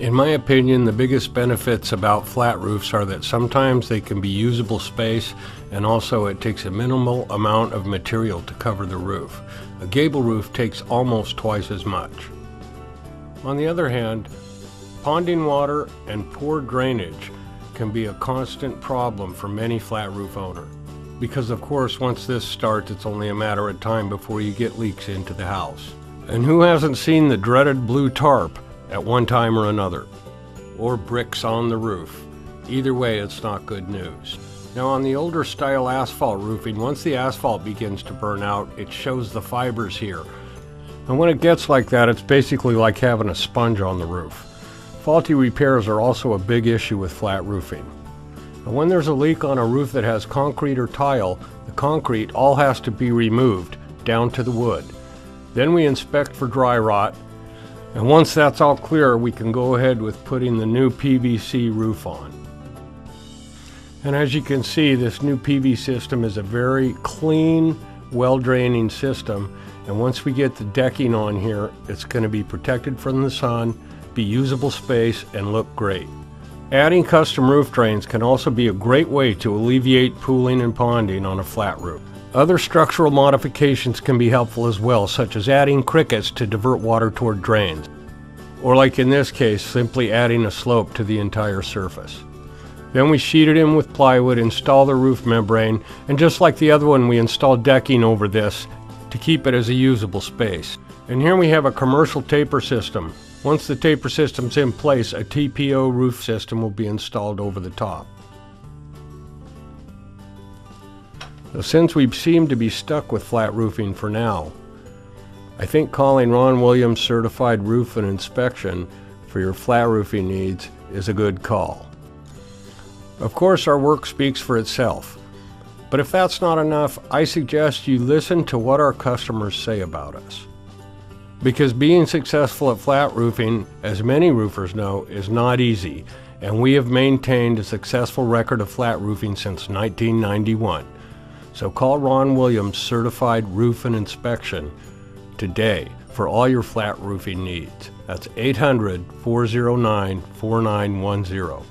In my opinion, the biggest benefits about flat roofs are that sometimes they can be usable space, and also it takes a minimal amount of material to cover the roof. A gable roof takes almost twice as much. On the other hand, ponding water and poor drainage can be a constant problem for many flat roof owners. Because of course, once this starts, it's only a matter of time before you get leaks into the house. And who hasn't seen the dreaded blue tarp at one time or another? Or bricks on the roof. Either way, it's not good news. Now on the older style asphalt roofing, once the asphalt begins to burn out, it shows the fibers here. And when it gets like that, it's basically like having a sponge on the roof. Faulty repairs are also a big issue with flat roofing. And when there's a leak on a roof that has concrete or tile, the concrete all has to be removed, down to the wood. Then we inspect for dry rot, and once that's all clear, we can go ahead with putting the new PVC roof on. And as you can see, this new PV system is a very clean, well-draining system, and once we get the decking on here, it's going to be protected from the sun, be usable space, and look great. Adding custom roof drains can also be a great way to alleviate pooling and ponding on a flat roof. Other structural modifications can be helpful as well, such as adding crickets to divert water toward drains. Or like in this case, simply adding a slope to the entire surface. Then we sheet it in with plywood, install the roof membrane, and just like the other one, we install decking over this to keep it as a usable space. And here we have a commercial taper system. Once the taper system's in place, a TPO roof system will be installed over the top. Now, since we seem to be stuck with flat roofing for now, I think calling Ron Williams Certified Roof and Inspection for your flat roofing needs is a good call. Of course, our work speaks for itself, but if that's not enough, I suggest you listen to what our customers say about us. Because being successful at flat roofing, as many roofers know, is not easy, and we have maintained a successful record of flat roofing since 1991. So call Ron Williams Certified Roof and Inspection today for all your flat roofing needs. That's 800-409-4910.